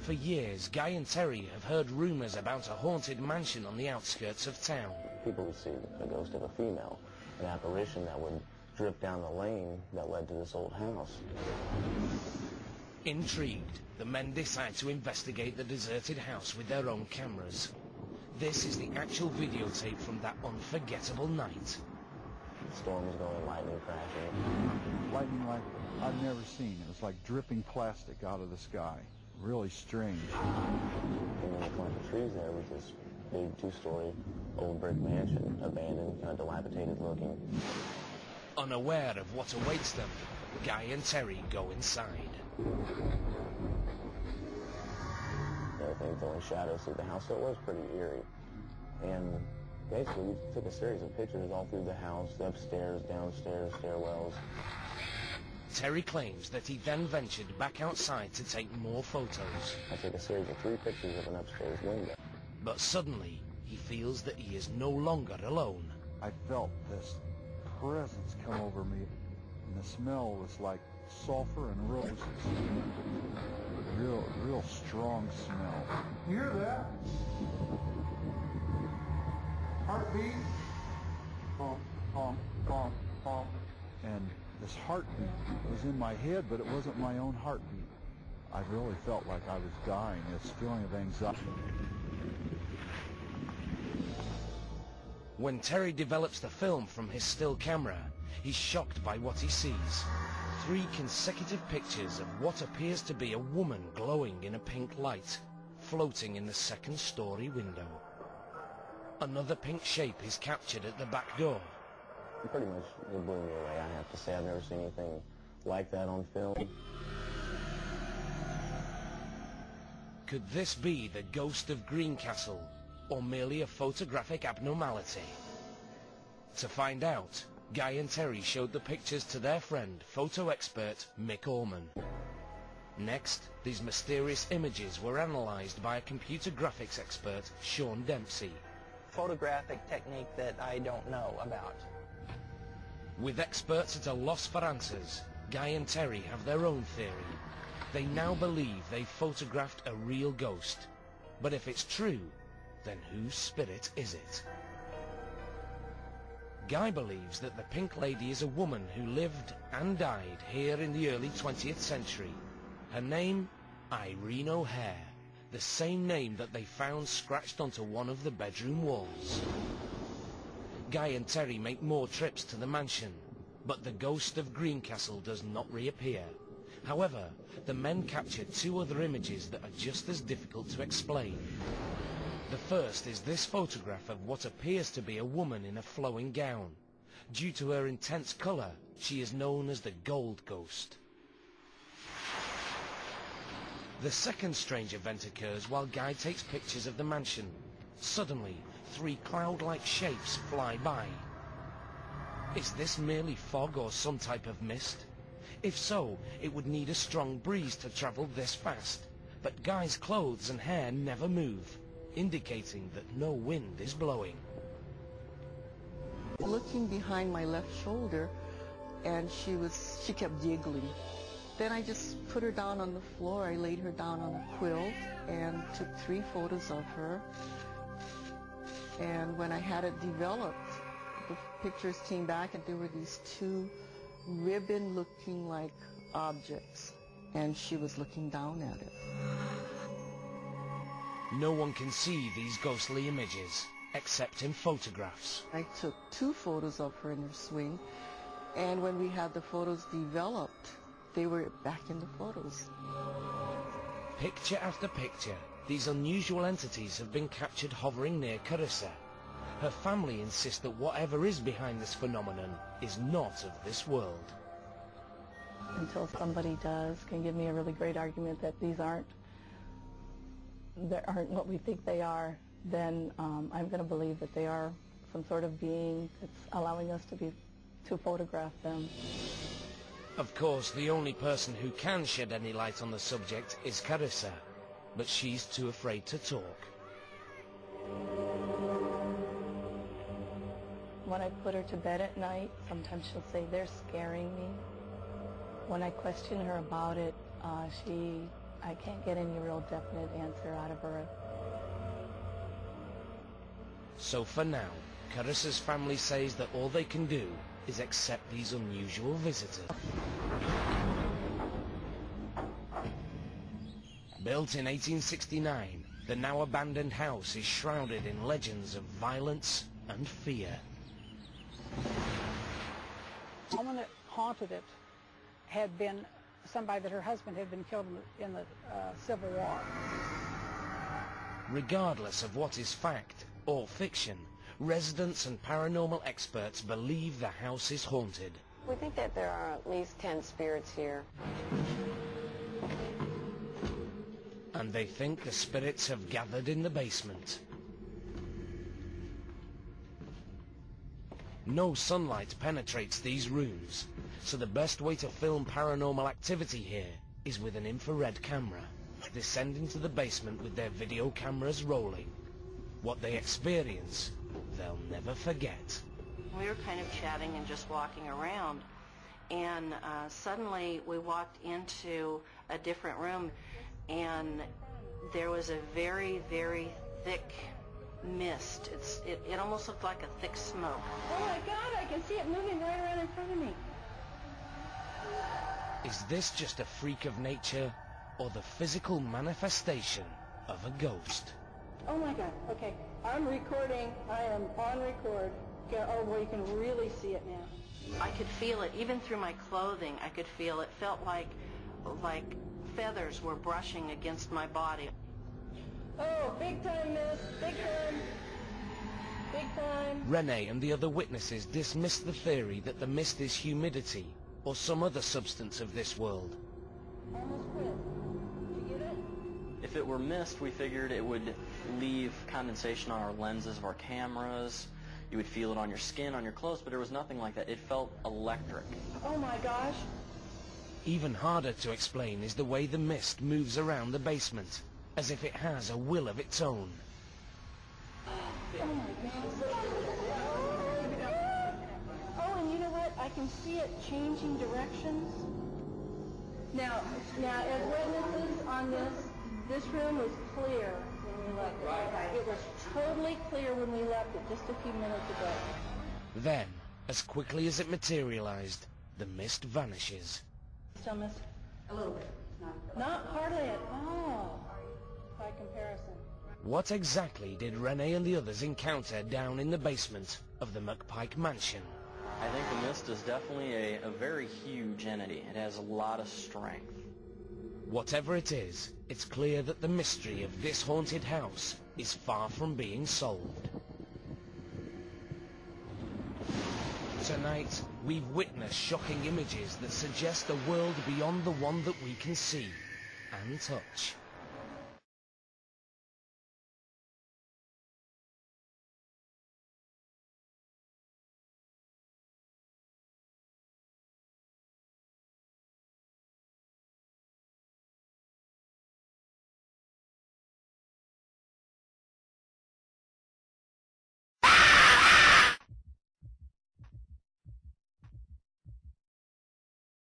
For years, Guy and Terry have heard rumours about a haunted mansion on the outskirts of town. People would see the ghost of a female, an apparition that would drip down the lane that led to this old house. Intrigued, the men decide to investigate the deserted house with their own cameras. This is the actual videotape from that unforgettable night. Storm was going, lightning crashing. Lightning like I've never seen. It was like dripping plastic out of the sky. Really strange. And in the clump of trees there was this big two-story old brick mansion, abandoned, kind of dilapidated looking. Unaware of what awaits them, Guy and Terry go inside. Everything throwing shadows through the house, so it was pretty eerie. And basically we took a series of pictures all through the house, upstairs, downstairs, stairwells. Terry claims that he then ventured back outside to take more photos. I took a series of 3 pictures of an upstairs window. But suddenly, he feels that he is no longer alone. I felt this presence come over me, and the smell was like sulfur and roses. Real strong smell. You hear that? Heartbeat? Bonk, bonk, bonk, bonk. And this heartbeat was in my head, but it wasn't my own heartbeat. I really felt like I was dying. This feeling of anxiety. When Terry develops the film from his still camera, he's shocked by what he sees. 3 consecutive pictures of what appears to be a woman glowing in a pink light, floating in the second-story window. Another pink shape is captured at the back door. Pretty much it blew me away, I have to say. I've never seen anything like that on film. Could this be the ghost of Greencastle, or merely a photographic abnormality? To find out, Guy and Terry showed the pictures to their friend, photo expert Mick Orman. Next, these mysterious images were analysed by a computer graphics expert, Sean Dempsey. Photographic technique that I don't know about. With experts at a loss for answers, Guy and Terry have their own theory. They now believe they photographed a real ghost. But if it's true, then whose spirit is it? Guy believes that the Pink Lady is a woman who lived and died here in the early 20th century. Her name, Irene O'Hare, the same name that they found scratched onto one of the bedroom walls. Guy and Terry make more trips to the mansion, but the ghost of Greencastle does not reappear. However, the men capture 2 other images that are just as difficult to explain. The first is this photograph of what appears to be a woman in a flowing gown. Due to her intense colour, she is known as the Gold Ghost. The second strange event occurs while Guy takes pictures of the mansion. Suddenly, 3 cloud-like shapes fly by. Is this merely fog or some type of mist? If so, it would need a strong breeze to travel this fast. But Guy's clothes and hair never move, indicating that no wind is blowing. Looking behind my left shoulder, and she kept giggling. Then I just put her down on the floor. I laid her down on a quilt and took 3 photos of her. And when I had it developed, the pictures came back and there were these 2 ribbon-looking like objects, and she was looking down at it. No one can see these ghostly images, except in photographs. I took 2 photos of her in her swing, and when we had the photos developed, they were back in the photos. Picture after picture, these unusual entities have been captured hovering near Carissa. Her family insists that whatever is behind this phenomenon is not of this world. Until somebody can give me a really great argument that these aren't what we think they are, then I'm going to believe that they are some sort of being that's allowing us to photograph them. Of course, the only person who can shed any light on the subject is Carissa, but she's too afraid to talk. When I put her to bed at night, sometimes she'll say, "They're scaring me." When I question her about it, she I can't get any real definite answer out of her. So for now, Carissa's family says that all they can do is accept these unusual visitors. Built in 1869, the now abandoned house is shrouded in legends of violence and fear. The woman that haunted it had been somebody that her husband had been killed in the Civil War. Regardless of what is fact or fiction, residents and paranormal experts believe the house is haunted. We think that there are at least 10 spirits here. And they think the spirits have gathered in the basement. No sunlight penetrates these rooms, so the best way to film paranormal activity here is with an infrared camera. Descend into the basement with their video cameras rolling. What they experience, they'll never forget. We were kind of chatting and just walking around, and suddenly we walked into a different room, and there was a very, very thick mist. It almost looked like a thick smoke. Oh my God, I can see it moving right around in front of me. Is this just a freak of nature, or the physical manifestation of a ghost? Oh my God, okay, I'm recording, I am on record. Okay, oh boy, you can really see it now. I could feel it, even through my clothing, I could feel it. Felt like feathers were brushing against my body. Oh, big time, miss, big time, big time. Renee and the other witnesses dismiss the theory that the mist is humidity or some other substance of this world. Almost quit. Did you get it? If it were mist, we figured it would leave condensation on our lenses of our cameras. You would feel it on your skin, on your clothes, but there was nothing like that. It felt electric. Oh my gosh. Even harder to explain is the way the mist moves around the basement, as if it has a will of its own. Oh my God. Oh, and you know what? I can see it changing directions. Now, as witnesses on this room was clear when we left it. It was totally clear when we left it just a few minutes ago. Then, as quickly as it materialized, the mist vanishes. Still miss? A little bit. Not hardly at all, by comparison. What exactly did Renee and the others encounter down in the basement of the McPike mansion? I think the mist is definitely a very huge entity. It has a lot of strength. Whatever it is, it's clear that the mystery of this haunted house is far from being solved. Tonight, we've witnessed shocking images that suggest a world beyond the one that we can see and touch.